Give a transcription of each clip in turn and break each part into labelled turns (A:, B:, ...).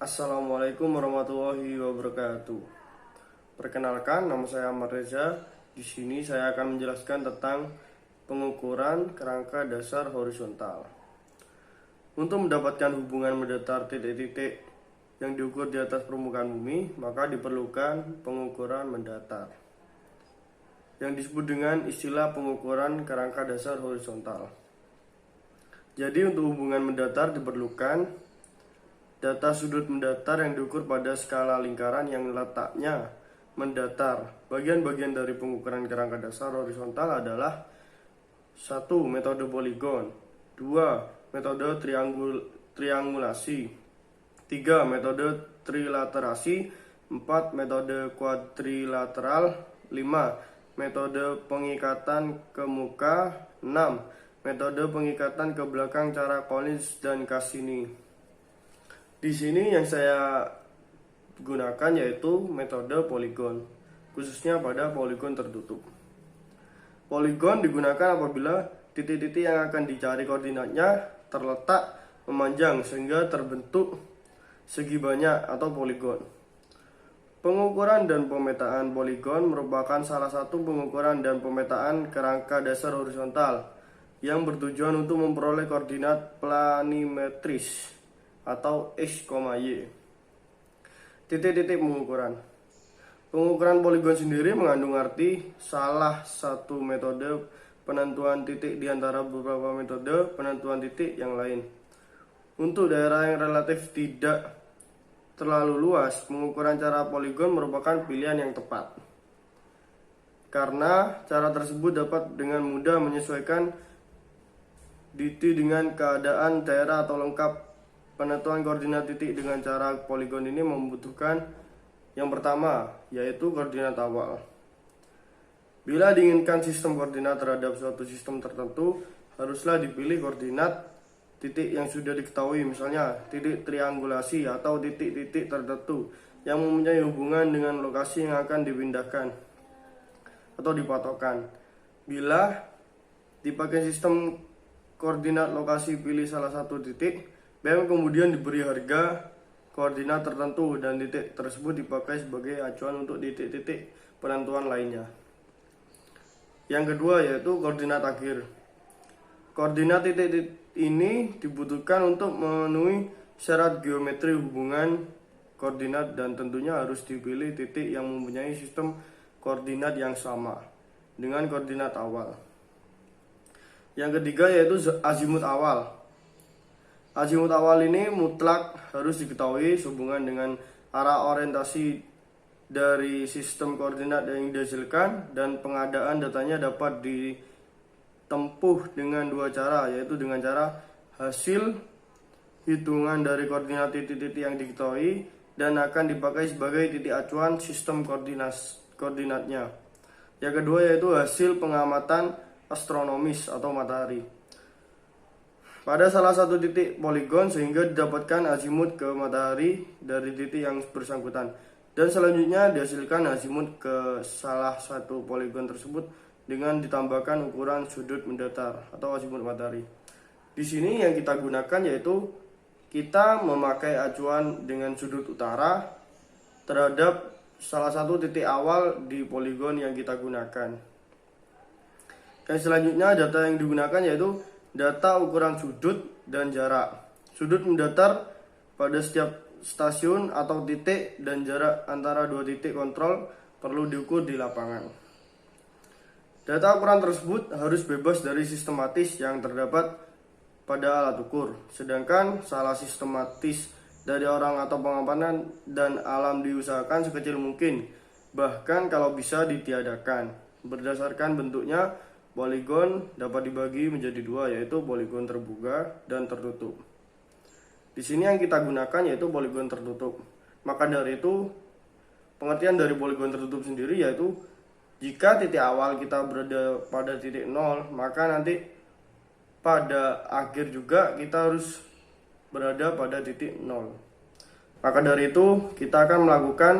A: Assalamualaikum warahmatullahi wabarakatuh. Perkenalkan, nama saya Ahmad Reza. Di sini saya akan menjelaskan tentang pengukuran kerangka dasar horizontal. Untuk mendapatkan hubungan mendatar titik-titik yang diukur di atas permukaan bumi, maka diperlukan pengukuran mendatar, yang disebut dengan istilah pengukuran kerangka dasar horizontal. Jadi untuk hubungan mendatar diperlukan data sudut mendatar yang diukur pada skala lingkaran yang letaknya mendatar. Bagian-bagian dari pengukuran kerangka dasar horizontal adalah 1. Metode poligon, 2. Metode triangulasi, 3. Metode trilaterasi, 4. Metode kuadrilateral, 5. Metode pengikatan ke muka, 6. Metode pengikatan ke belakang cara Collins dan Cassini. Di sini yang saya gunakan yaitu metode poligon, khususnya pada poligon tertutup. Poligon digunakan apabila titik-titik yang akan dicari koordinatnya terletak memanjang sehingga terbentuk segi banyak atau poligon. Pengukuran dan pemetaan poligon merupakan salah satu pengukuran dan pemetaan kerangka dasar horizontal yang bertujuan untuk memperoleh koordinat planimetris atau X, Y. Titik-titik pengukuran. Pengukuran poligon sendiri mengandung arti salah satu metode penentuan titik di antara beberapa metode penentuan titik yang lain. Untuk daerah yang relatif tidak terlalu luas, pengukuran cara poligon merupakan pilihan yang tepat. Karena cara tersebut dapat dengan mudah menyesuaikan titik dengan keadaan daerah atau lengkap. Penentuan koordinat titik dengan cara poligon ini membutuhkan yang pertama, yaitu koordinat awal. Bila diinginkan sistem koordinat terhadap suatu sistem tertentu, haruslah dipilih koordinat titik yang sudah diketahui, misalnya titik triangulasi atau titik-titik tertentu yang mempunyai hubungan dengan lokasi yang akan dipindahkan atau dipatokkan. Bila dipakai sistem koordinat lokasi, pilih salah satu titik, BM kemudian diberi harga koordinat tertentu dan titik tersebut dipakai sebagai acuan untuk titik-titik penentuan lainnya. Yang kedua yaitu koordinat akhir. Koordinat titik ini dibutuhkan untuk memenuhi syarat geometri hubungan koordinat dan tentunya harus dipilih titik yang mempunyai sistem koordinat yang sama dengan koordinat awal. Yang ketiga yaitu azimut awal. Azimut awal ini mutlak harus diketahui sehubungan dengan arah orientasi dari sistem koordinat yang dihasilkan, dan pengadaan datanya dapat ditempuh dengan dua cara, yaitu dengan cara hasil hitungan dari koordinat titik-titik yang diketahui dan akan dipakai sebagai titik acuan sistem koordinatnya. Yang kedua yaitu hasil pengamatan astronomis atau matahari pada salah satu titik poligon sehingga didapatkan azimut ke matahari dari titik yang bersangkutan, dan selanjutnya dihasilkan azimut ke salah satu poligon tersebut dengan ditambahkan ukuran sudut mendatar atau azimut matahari. Di sini yang kita gunakan yaitu kita memakai acuan dengan sudut utara terhadap salah satu titik awal di poligon yang kita gunakan. Dan selanjutnya data yang digunakan yaitu data ukuran sudut dan jarak. Sudut mendatar pada setiap stasiun atau titik dan jarak antara dua titik kontrol perlu diukur di lapangan. Data ukuran tersebut harus bebas dari sistematis yang terdapat pada alat ukur. Sedangkan salah sistematis dari orang atau pengamatan dan alam diusahakan sekecil mungkin, bahkan kalau bisa ditiadakan. Berdasarkan bentuknya, poligon dapat dibagi menjadi dua, yaitu poligon terbuka dan tertutup. Di sini yang kita gunakan yaitu poligon tertutup. Maka dari itu, pengertian dari poligon tertutup sendiri yaitu jika titik awal kita berada pada titik 0, maka nanti pada akhir juga kita harus berada pada titik 0. Maka dari itu, kita akan melakukan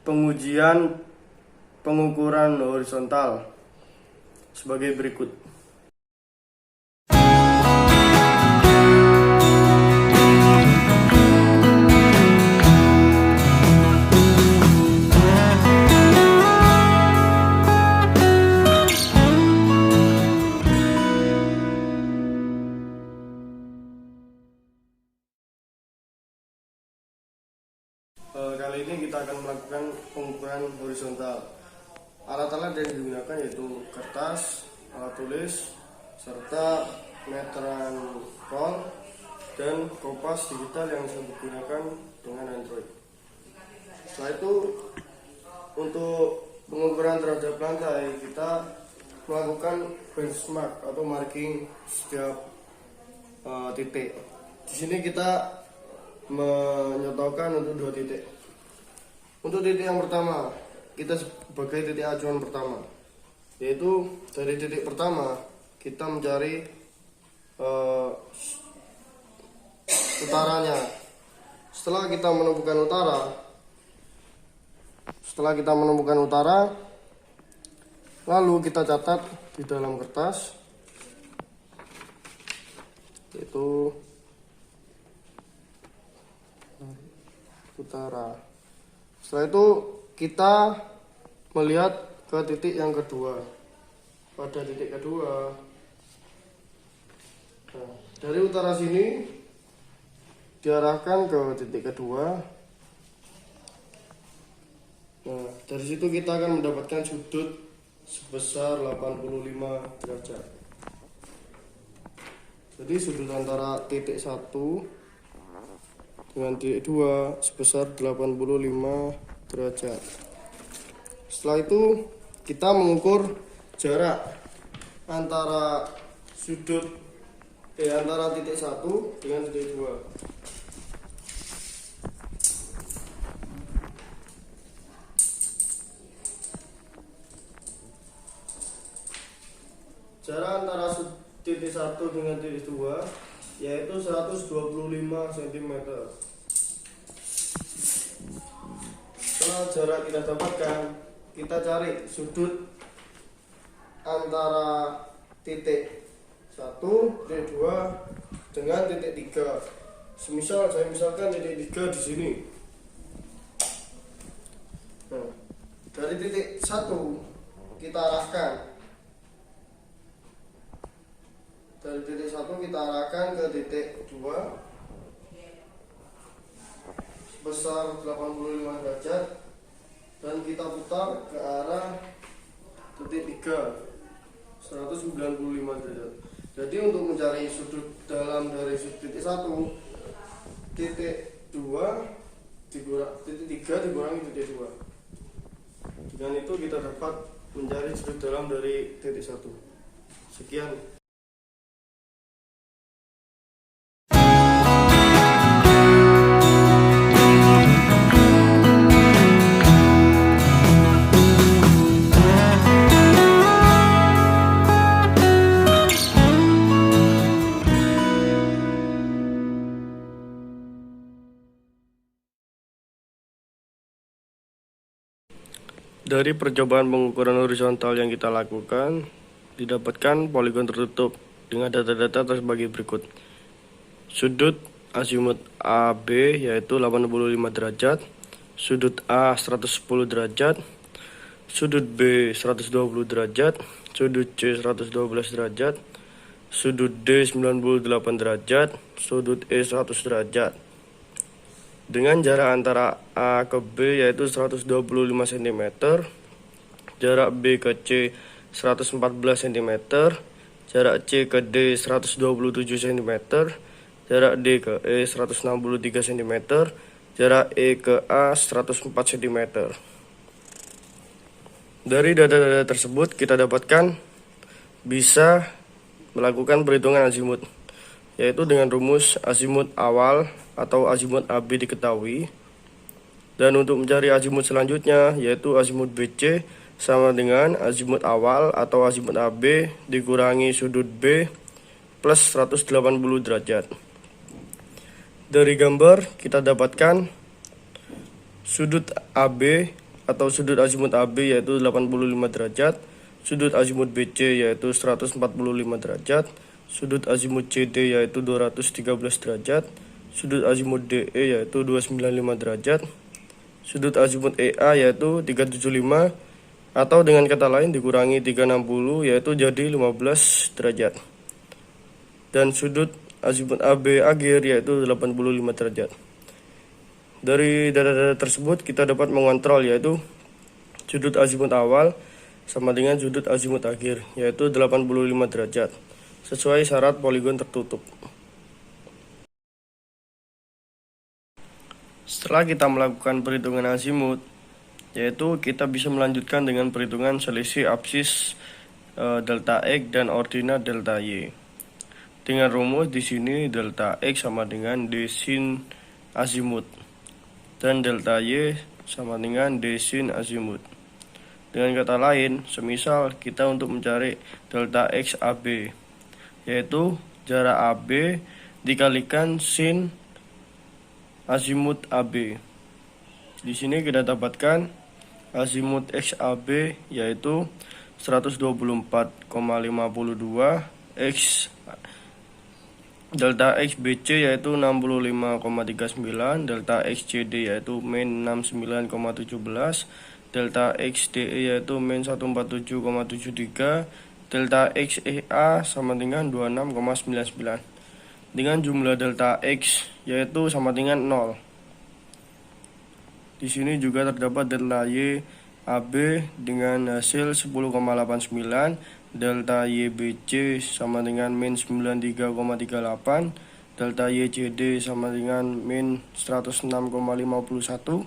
A: pengujian pengukuran horizontal sebagai berikut. alat tulis, serta meteran roll dan kompas digital yang bisa digunakan dengan Android. Setelah itu, untuk pengukuran terhadap lantai, kita melakukan benchmark atau marking setiap titik. Di sini kita menyetaukan untuk 2 titik. Untuk titik yang pertama, kita sebagai titik acuan pertama, yaitu dari titik pertama kita mencari utaranya. Setelah kita menemukan utara, lalu kita catat di dalam kertas, yaitu utara. Setelah itu kita melihat ke titik yang kedua. Pada titik kedua, dari utara sini diarahkan ke titik kedua. Nah, dari situ kita akan mendapatkan sudut sebesar 85 derajat. Jadi sudut antara titik 1 dengan titik 2 sebesar 85 derajat. Setelah itu kita mengukur jarak antara antara titik 1 dengan titik 2. Jarak antara titik 1 dengan titik 2 yaitu 125 cm. Setelah jarak kita dapatkan, kita cari sudut antara titik 1, titik 2 dengan titik 3. Saya misalkan titik 3 di sini. Nah, dari titik 1 kita arahkan. Dari titik 1 kita arahkan ke titik 2 sebesar 85 derajat dan kita putar ke arah titik 3 195 derajat. Jadi untuk mencari sudut dalam dari titik 1, titik 2 titik 3 dikurangi titik 2. Dengan itu kita dapat mencari sudut dalam dari titik 1. Sekian. Dari percobaan pengukuran horizontal yang kita lakukan, didapatkan poligon tertutup dengan data-data terbagi berikut. Sudut azimut AB yaitu 85 derajat, sudut A 110 derajat, sudut B 120 derajat, sudut C 112 derajat, sudut D 98 derajat, sudut E 100 derajat. Dengan jarak antara A ke B yaitu 125 cm, jarak B ke C 114 cm, jarak C ke D 127 cm, jarak D ke E 163 cm, jarak E ke A 104 cm. Dari data-data tersebut kita dapatkan bisa melakukan perhitungan azimut, yaitu dengan rumus azimut awal atau azimut AB diketahui. Dan untuk mencari azimut selanjutnya yaitu azimut BC sama dengan azimut awal atau azimut AB dikurangi sudut B plus 180 derajat. Dari gambar kita dapatkan sudut AB atau sudut azimut AB yaitu 85 derajat, sudut azimut BC yaitu 145 derajat, sudut azimut CD yaitu 213 derajat, sudut azimut DE yaitu 295 derajat, sudut azimut EA yaitu 375 atau dengan kata lain dikurangi 360 yaitu jadi 15 derajat. Dan sudut azimut AB akhir yaitu 85 derajat. Dari data-data tersebut kita dapat mengontrol yaitu sudut azimut awal sama dengan sudut azimut akhir, yaitu 85 derajat, sesuai syarat poligon tertutup. Setelah kita melakukan perhitungan azimut, yaitu kita bisa melanjutkan dengan perhitungan selisih absis delta X dan ordinat delta Y. Dengan rumus di sini delta X sama dengan D sin azimut dan delta Y sama dengan D sin azimut. Dengan kata lain, semisal kita untuk mencari delta X AB, yaitu jarak AB dikalikan sin azimut AB. Di sini kita dapatkan azimut XAB yaitu 124,52 X delta XBC yaitu 65,39, delta XCD yaitu min 69,17, delta XDE yaitu min 147,73, delta XEA sama dengan 26,99. Dengan jumlah delta X yaitu sama dengan 0. Di sini juga terdapat delta Y AB dengan hasil 10,89, delta YBC sama dengan min 93,38, delta YCD sama dengan min 106,51,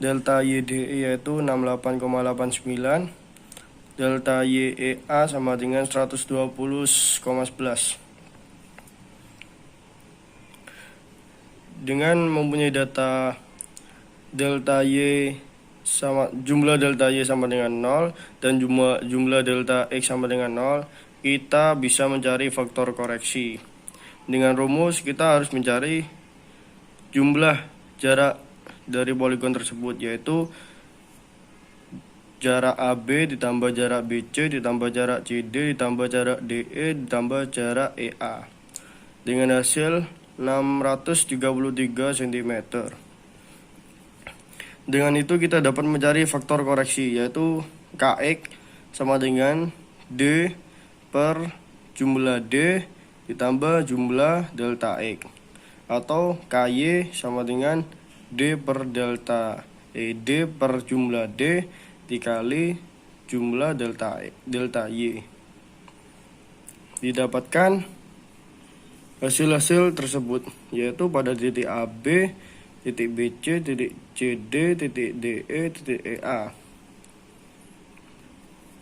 A: delta YDE yaitu 68,89, delta YEA sama dengan 120,11. Dengan mempunyai data delta Y sama jumlah delta Y sama dengan 0 dan jumlah delta X sama dengan 0, kita bisa mencari faktor koreksi. Dengan rumus kita harus mencari jumlah jarak dari poligon tersebut, yaitu jarak AB ditambah jarak BC ditambah jarak CD ditambah jarak DE ditambah jarak EA dengan hasil 633 cm. Dengan itu kita dapat mencari faktor koreksi, yaitu Kx sama dengan D per jumlah D ditambah jumlah delta X, atau Ky sama dengan D per delta D per jumlah D dikali jumlah delta Y. Didapatkan hasil-hasil tersebut, yaitu pada titik AB, titik BC, titik CD, titik DE, titik EA.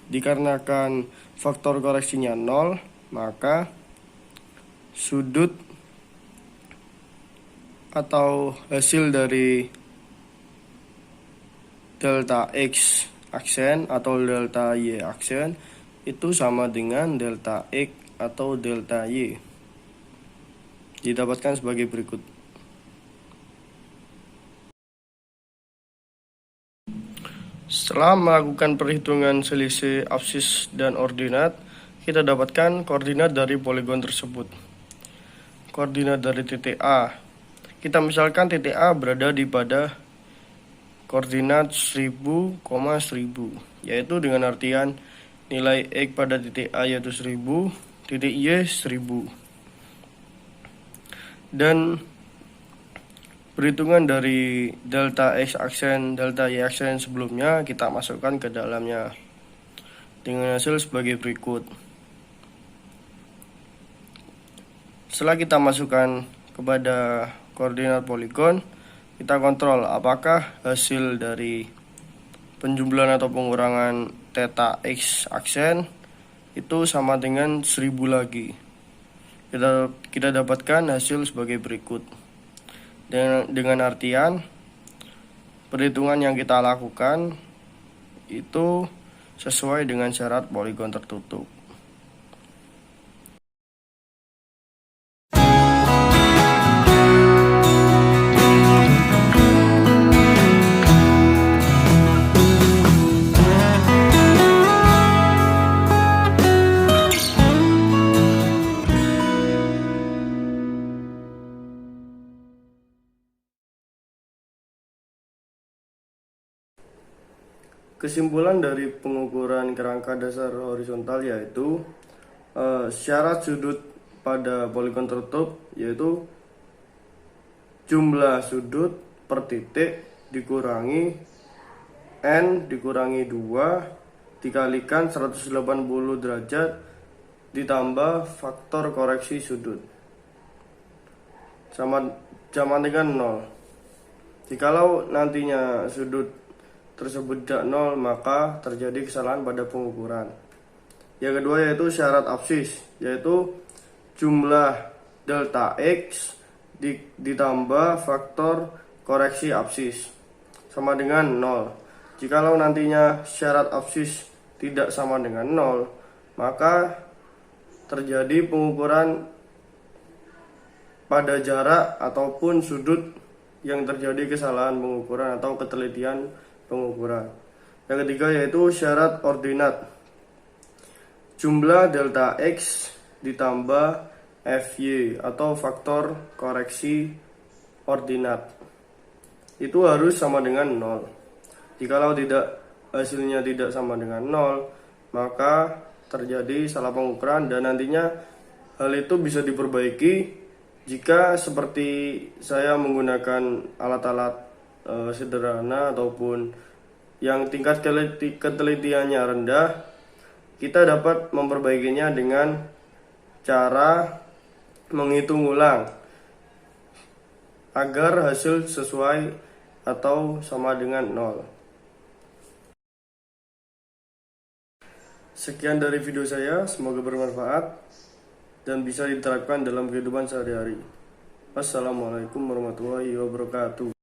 A: Dikarenakan faktor koreksinya 0, maka sudut atau hasil dari delta X aksen atau delta Y aksen itu sama dengan delta X atau delta Y. Didapatkan sebagai berikut. Setelah melakukan perhitungan selisih absis dan ordinat, kita dapatkan koordinat dari poligon tersebut. Koordinat dari titik A, kita misalkan titik A berada di pada koordinat 1000, 1000, yaitu dengan artian nilai X pada titik A yaitu 1000, titik Y 1000. Dan perhitungan dari delta X aksen, delta Y aksen sebelumnya kita masukkan ke dalamnya dengan hasil sebagai berikut. Setelah kita masukkan kepada koordinat poligon, kita kontrol apakah hasil dari penjumlahan atau pengurangan theta X aksen itu sama dengan 1000 lagi. Kita dapatkan hasil sebagai berikut. Dengan artian perhitungan yang kita lakukan itu sesuai dengan syarat poligon tertutup. Kesimpulan dari pengukuran kerangka dasar horizontal yaitu syarat sudut pada poligon tertutup yaitu jumlah sudut per titik dikurangi N dikurangi 2 dikalikan 180 derajat ditambah faktor koreksi sudut sama dengan 0. Jikalau nantinya sudut tersebut tidak 0, maka terjadi kesalahan pada pengukuran. Yang kedua yaitu syarat absis, yaitu jumlah delta X ditambah faktor koreksi absis sama dengan 0. Jikalau nantinya syarat absis tidak sama dengan 0, maka terjadi pengukuran pada jarak ataupun sudut yang terjadi kesalahan pengukuran atau ketelitian pengukuran. Yang ketiga yaitu syarat ordinat, jumlah delta X ditambah FY atau faktor koreksi ordinat itu harus sama dengan 0. Jikalau hasilnya tidak sama dengan 0, maka terjadi salah pengukuran dan nantinya hal itu bisa diperbaiki jika seperti saya menggunakan alat-alat sederhana ataupun yang tingkat ketelitiannya rendah. Kita dapat memperbaikinya dengan cara menghitung ulang agar hasil sesuai atau sama dengan 0. Sekian dari video saya, semoga bermanfaat dan bisa diterapkan dalam kehidupan sehari-hari. Wassalamualaikum warahmatullahi wabarakatuh.